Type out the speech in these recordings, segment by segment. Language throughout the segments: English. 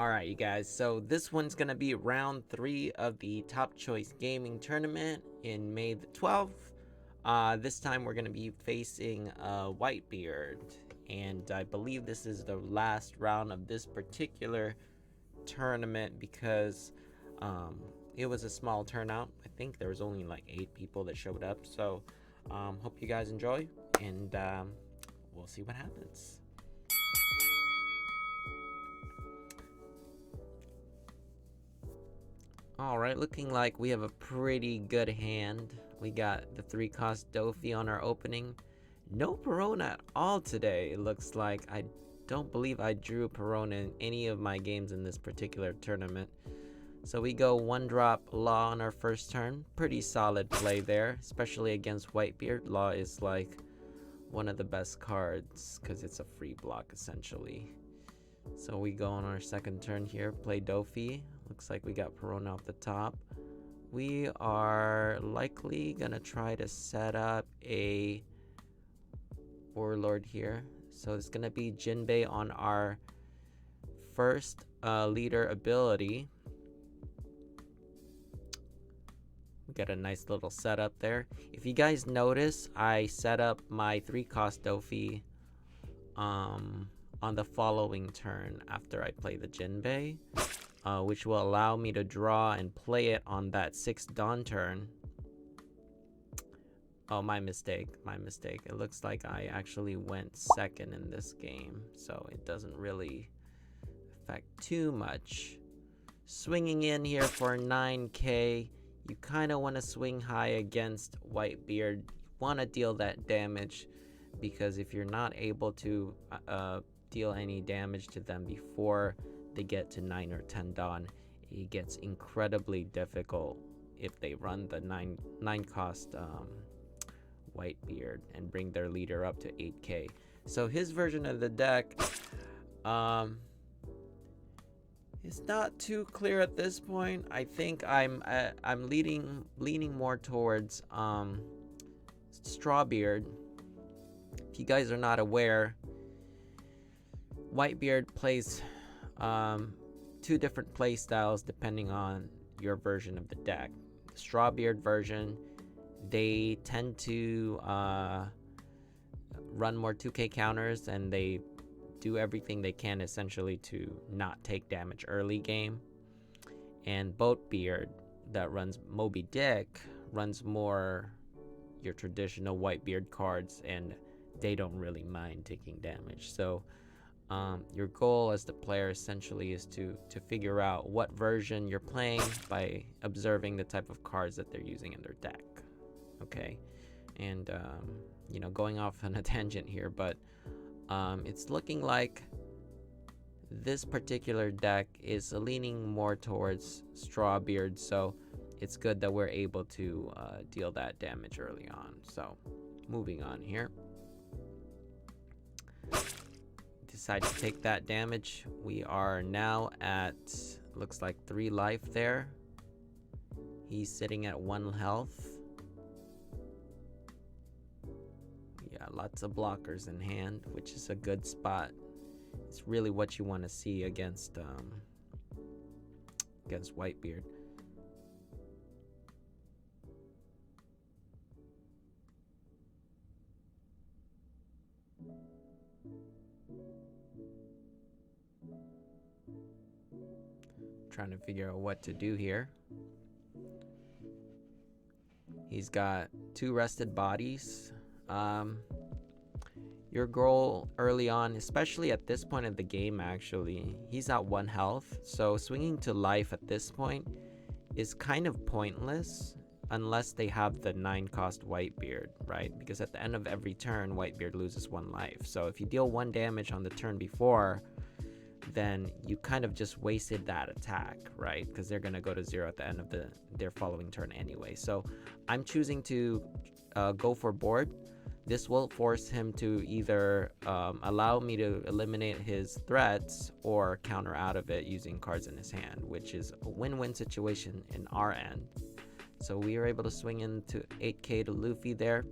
Alright, you guys, so this one's gonna be round 3 of the Top Choice Gaming Tournament in May the 12th. This time we're gonna be facing Whitebeard, and I believe this is the last round of this particular tournament because it was a small turnout. I think there was only like 8 people that showed up, so hope you guys enjoy, and we'll see what happens. Alright, looking like we have a pretty good hand. We got the 3-cost Dofi on our opening. No Perona at all today, it looks like. I don't believe I drew Perona in any of my games in this particular tournament. So we go 1-drop Law on our first turn. Pretty solid play there, especially against Whitebeard. Law is like one of the best cards because it's a free block essentially. So we go on our second turn here, play Dofi. Looks like we got Perona off the top. We are likely gonna try to set up a Warlord here. So it's gonna be Jinbei on our first leader ability. We got a nice little setup there. If you guys notice, I set up my 3-cost Dofi on the following turn after I play the Jinbei, which will allow me to draw and play it on that 6th Dawn turn. Oh, my mistake. It looks like I actually went second in this game, so it doesn't really affect too much. Swinging in here for 9k. You kind of want to swing high against Whitebeard. You want to deal that damage, because if you're not able to deal any damage to them before they get to 9 or 10 Dawn, it gets incredibly difficult if they run the 9-cost Whitebeard and bring their leader up to 8k. So his version of the deck is not too clear at this point. I think I'm leaning more towards Strawbeard. If you guys are not aware, Whitebeard plays 2 different play styles depending on your version of the deck. The Strawbeard version, they tend to run more 2k counters, and they do everything they can essentially to not take damage early game. And Boatbeard, that runs Moby Dick, runs more your traditional Whitebeard cards, and they don't really mind taking damage. So your goal as the player essentially is to figure out what version you're playing by observing the type of cards that they're using in their deck. Okay, and going off on a tangent here, but it's looking like this particular deck is leaning more towards Strawbeard, so it's good that we're able to deal that damage early on. So moving on here, decide to take that damage. We are now at, looks like 3 life there. He's sitting at 1 health. Yeah, lots of blockers in hand, which is a good spot. It's really what you want to see against Whitebeard. Trying to figure out what to do here. He's got 2 rested bodies. Your goal early on, especially at this point of the game, actually, he's at 1 health, so swinging to life at this point is kind of pointless unless they have the 9-cost Whitebeard, right? Because at the end of every turn, Whitebeard loses 1 life. So if you deal 1 damage on the turn before, then you kind of just wasted that attack, right? Because they're going to go to 0 at the end of their following turn anyway. So I'm choosing to go for board. This will force him to either allow me to eliminate his threats or counter out of it using cards in his hand, which is a win-win situation in our end. So we are able to swing into 8k to Luffy there.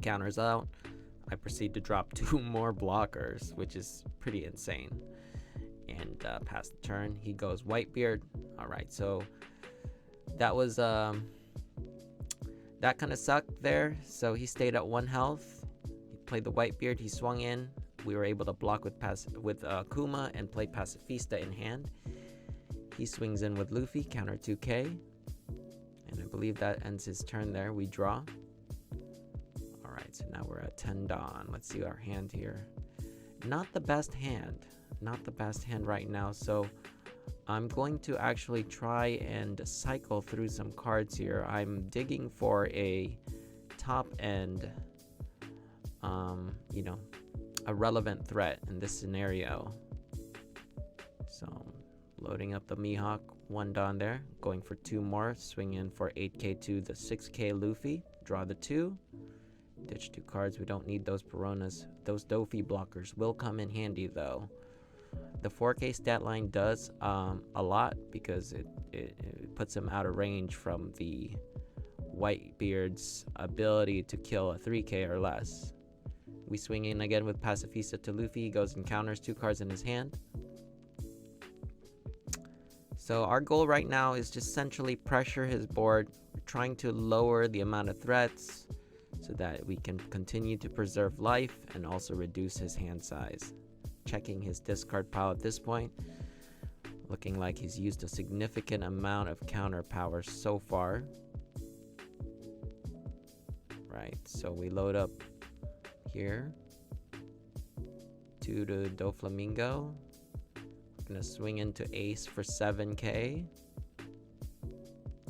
Counters out. I proceed to drop 2 more blockers, which is pretty insane. and pass the turn. He goes Whitebeard. All right, so that was that kind of sucked there. So he stayed at 1 health. He played the Whitebeard. He swung in. We were able to block with Kuma and play Pacifista in hand. He swings in with Luffy, counter 2k, and I believe that ends his turn there. We draw. All right, so now we're at 10 Dawn. Let's see our hand here. Not the best hand. Not the best hand right now, so I'm going to actually try and cycle through some cards here. I'm digging for a top end, you know, a relevant threat in this scenario. So loading up the Mihawk, 1 Dawn there, going for 2 more, swing in for 8k to the 6k Luffy, draw the 2, ditch 2 cards. We don't need those Piranhas. Those Dofi blockers will come in handy though. The 4k stat line does a lot because it puts him out of range from the Whitebeard's ability to kill a 3k or less. We swing in again with Pacifista to Luffy. He goes and counters 2 cards in his hand. So our goal right now is just centrally pressure his board. We're trying to lower the amount of threats so that we can continue to preserve life and also reduce his hand size. Checking his discard pile at this point. Looking like he's used a significant amount of counter power so far. Right, so we load up here. 2 to Doflamingo. Gonna swing into Ace for 7k.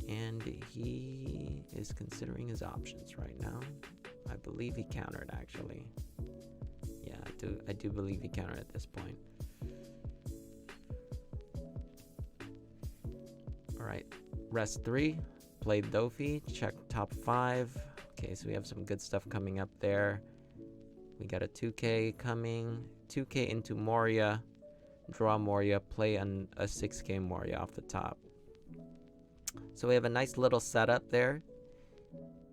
And he is considering his options right now. I believe he countered actually. Yeah, I do believe he countered at this point. Alright, rest 3. Played Dofi, check top 5. Okay, so we have some good stuff coming up there. We got a 2k coming, 2k into Moria, draw Moria, play a 6k Moria off the top. So we have a nice little setup there.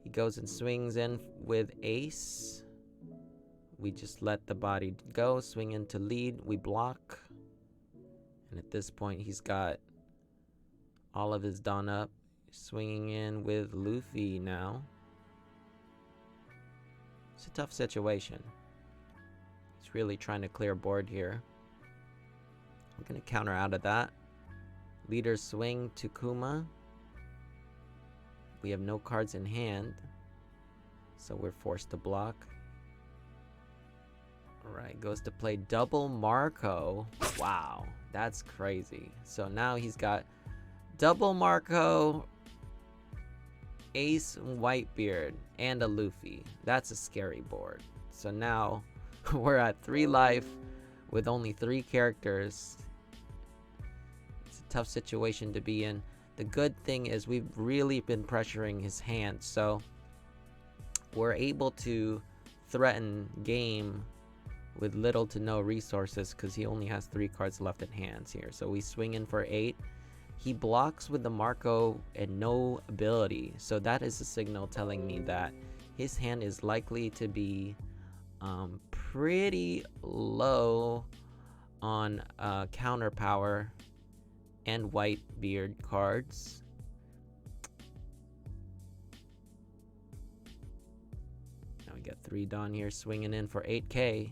He goes and swings in with Ace. We just let the body go, swing into lead, we block. And at this point he's got all of his Dawn up. Swinging in with Luffy now. It's a tough situation. He's really trying to clear board here. I'm going to counter out of that. Leader swing to Kuma. We have no cards in hand, so we're forced to block. Alright, goes to play double Marco. Wow, that's crazy. So now he's got double Marco, Ace, Whitebeard, and a Luffy. That's a scary board. So now we're at 3 life with only 3 characters. It's a tough situation to be in. The good thing is we've really been pressuring his hand, so we're able to threaten game with little to no resources because he only has 3 cards left in hands here. So we swing in for 8. He blocks with the Marco and no ability, so that is a signal telling me that his hand is likely to be pretty low on counter power and Whitebeard cards. Now we got 3 Dawn here, swinging in for 8k,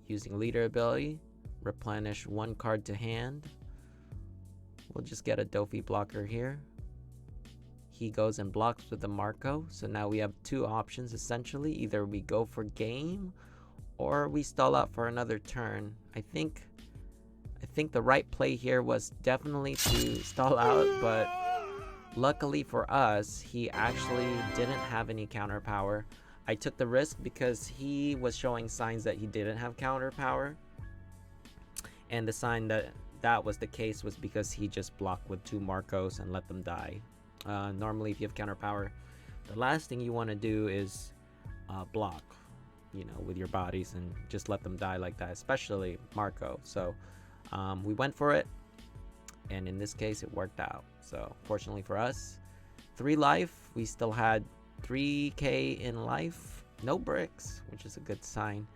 using leader ability, replenish 1 card to hand. We'll just get a Dofi blocker here. He goes and blocks with the Marco, so now we have 2 options essentially. Either we go for game or we stall out for another turn. I think the right play here was definitely to stall out, but luckily for us, he actually didn't have any counter power. I took the risk because he was showing signs that he didn't have counter power, and the sign that was the case was because he just blocked with 2 Marcos and let them die. Normally if you have counter power, the last thing you want to do is block, you know, with your bodies and just let them die like that, especially Marco. So we went for it, and in this case it worked out. So fortunately for us, 3 life. We still had 3k in life, no bricks, which is a good sign.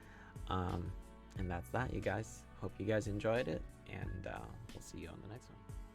And that's that, you guys. Hope you guys enjoyed it, and we'll see you on the next one.